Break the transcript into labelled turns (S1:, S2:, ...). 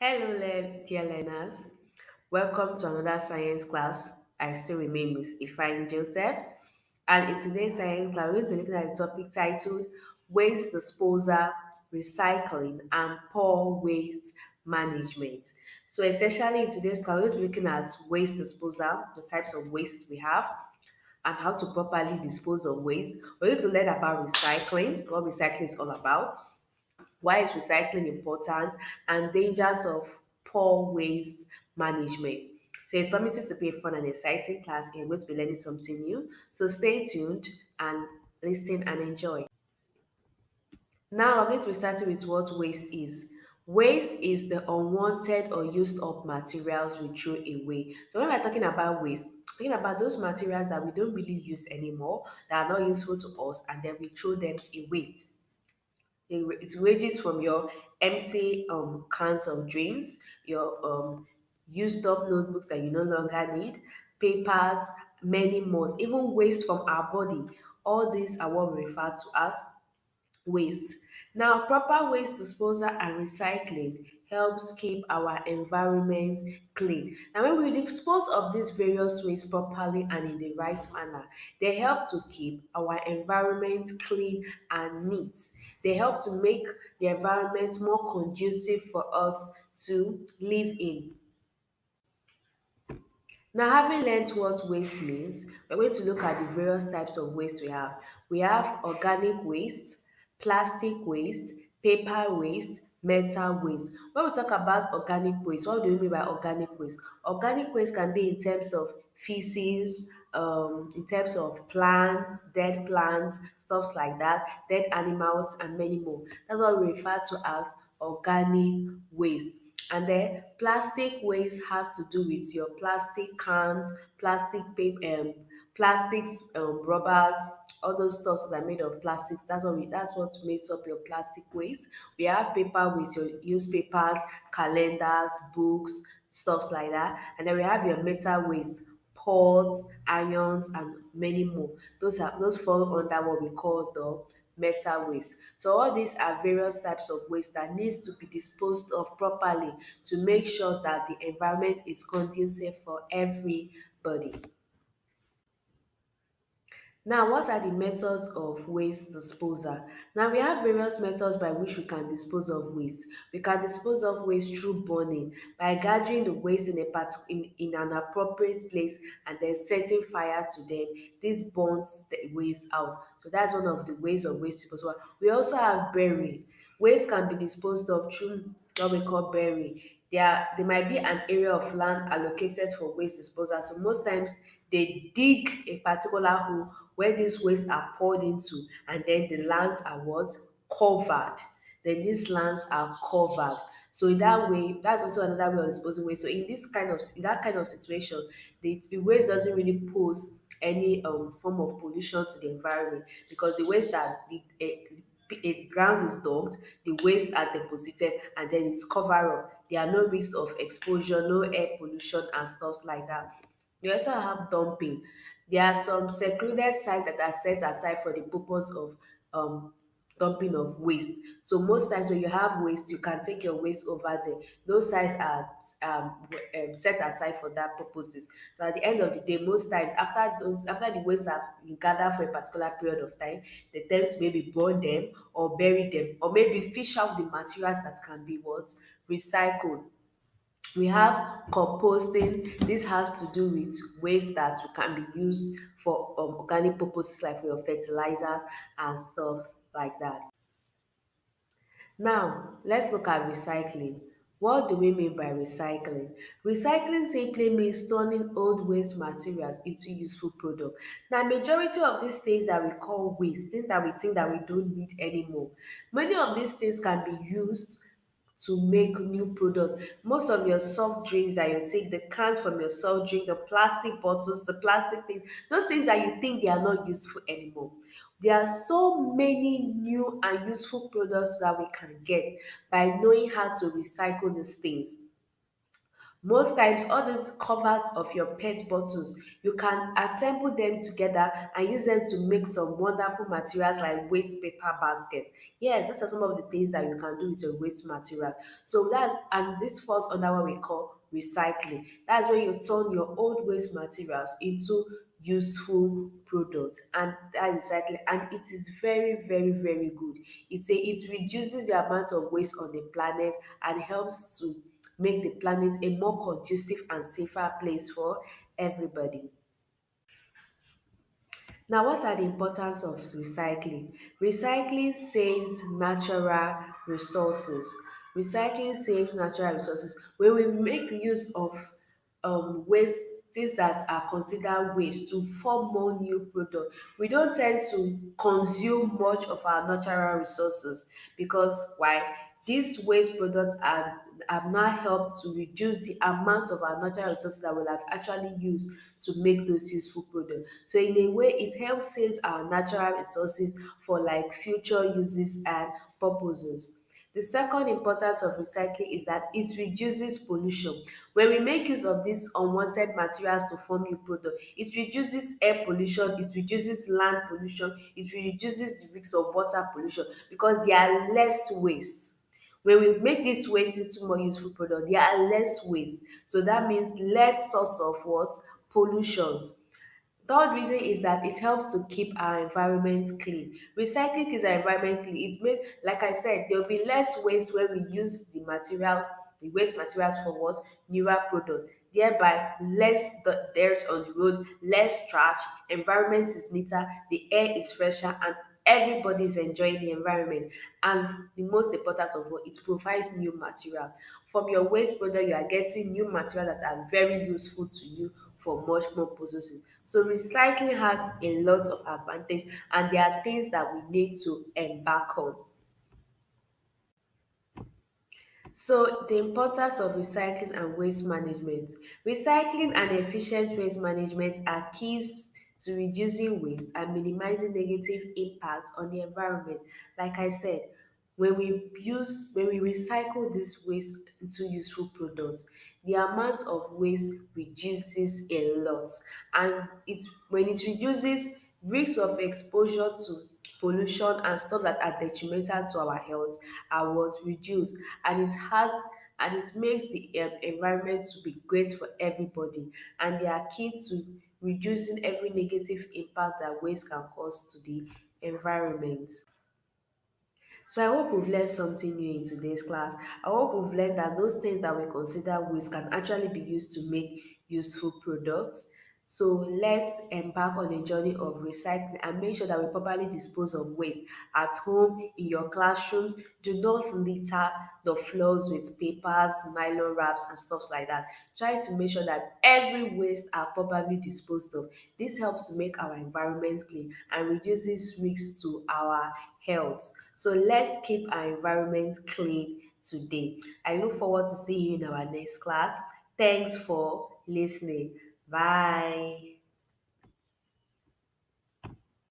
S1: Hello, dear learners. Welcome to another science class. I still remain Miss Ifine Joseph. And in today's science class, we're going to be looking at the topic titled Waste Disposal, Recycling, and Poor Waste Management. So, essentially, in today's class, we're going to be looking at waste disposal, the types of waste we have, and how to properly dispose of waste. We're going to learn about recycling, what recycling is all about, why is recycling important, and dangers of poor waste management. So it promises to be a fun and exciting class in which we'll be learning something new. So stay tuned and listen and enjoy. Now we're going to be starting with what waste is. Waste is the unwanted or used up materials we throw away. So when we're talking about waste, talking about those materials that we don't really use anymore, that are not useful to us, and then we throw them away. It ranges from your empty cans of drinks, your used up notebooks that you no longer need, papers, many more, even waste from our body. All these are what we refer to as waste. Now, proper waste disposal and recycling helps keep our environment clean. Now, when we dispose of these various waste properly and in the right manner, they help to keep our environment clean and neat. They help to make the environment more conducive for us to live in. Now, having learned what waste means, we're going to look at the various types of waste we have. We have organic waste, plastic waste, paper waste, metal waste. When we talk about organic waste, what do we mean by organic waste? Organic waste can be in terms of feces, in terms of plants, stuffs like that, dead animals, and many more. That's what we refer to as organic waste. And then plastic waste has to do with your plastic cans, plastic paper, plastics, rubbers, all those stuffs that are made of plastics. That's what makes up your plastic waste. We have paper waste, your newspapers, calendars, books, stuffs like that. And then we have your metal waste, pots, irons, and many more. Those fall under what we call the metal waste. So all these are various types of waste that needs to be disposed of properly to make sure that the environment is conducive for everybody. Now, what are the methods of waste disposal? Now, we have various methods by which we can dispose of waste. We can dispose of waste through burning by gathering the waste in an appropriate place and then setting fire to them. This burns the waste out. So that's one of the ways of waste disposal. We also have burying. Waste can be disposed of through what we call burying. There might be an area of land allocated for waste disposal. So most times they dig a particular hole where these waste are poured into, and then the lands are what? Covered. Then these lands are covered. So in that way, that's also another way of disposing waste. So in that kind of situation, the waste doesn't really pose any form of pollution to the environment because the waste that the ground is dug, the waste are deposited, and then it's covered up. There are no risks of exposure, no air pollution and stuff like that. We also have dumping. There are some secluded sites that are set aside for the purpose of um dumping of waste. So most times when you have waste, you can take your waste over there. Those sites are set aside for that purposes. So at the end of the day, most times after the waste have been gathered for a particular period of time, they tend to maybe burn them or bury them or maybe fish out the materials that can be what recycled. We have composting. This has to do with waste that can be used for organic purposes like for your fertilizers and stuff like that. Now, let's look at recycling. What do we mean by recycling? Recycling simply means turning old waste materials into useful products. Now, majority of these things that we call waste, things that we think that we don't need anymore, many of these things can be used to make new products. Most of your soft drinks that you take, the cans from your soft drink, the plastic bottles, the plastic things, those things that you think they are not useful anymore. There are so many new and useful products that we can get by knowing how to recycle these things. Most times, all these covers of your pet bottles, you can assemble them together and use them to make some wonderful materials like waste paper basket. Yes, these are some of the things that you can do with your waste material. So that's, and this falls under what we call recycling. That's when you turn your old waste materials into useful products, and that is recycling, and it is very, very, very good. It reduces the amount of waste on the planet and helps to make the planet a more conducive and safer place for everybody. Now, what are the importance of recycling? Recycling saves natural resources. Recycling saves natural resources. When we make use of waste, things that are considered waste, to form more new product, we don't tend to consume much of our natural resources, because why? These waste products have now helped to reduce the amount of our natural resources that we'll have actually used to make those useful products. So in a way, it helps save our natural resources for like future uses and purposes. The second importance of recycling is that it reduces pollution. When we make use of these unwanted materials to form new product, it reduces air pollution, it reduces land pollution, it reduces the risk of water pollution, because there are less waste. When we make this waste into more useful product, there are less waste. So that means less source of what? Pollutions. Third reason is that it helps to keep our environment clean. Recycling keeps our environment clean. It makes, like I said, there will be less waste when we use the materials, the waste materials for what? Newer product. Thereby, less dirt on the road, less trash, environment is neater, the air is fresher, and everybody is enjoying the environment. And the most important of all, it provides new material. From your waste product, you are getting new material that are very useful to you for much more purposes. So recycling has a lot of advantage, and there are things that we need to embark on. So the importance of recycling and waste management. Recycling and efficient waste management are keys to reducing waste and minimizing negative impact on the environment. Like I said, when we recycle this waste into useful products, the amount of waste reduces a lot, and it when it reduces, risks of exposure to pollution and stuff that are detrimental to our health are what reduced, and it makes the environment to be great for everybody, and they are key to reducing every negative impact that waste can cause to the environment. So I hope we've learned something new in today's class. I hope we've learned that those things that we consider waste can actually be used to make useful products. So let's embark on a journey of recycling and make sure that we properly dispose of waste at home, in your classrooms. Do not litter the floors with papers, nylon wraps, and stuff like that. Try to make sure that every waste are properly disposed of. This helps to make our environment clean and reduces risks to our health. So let's keep our environment clean today. I look forward to seeing you in our next class. Thanks for listening. Bye.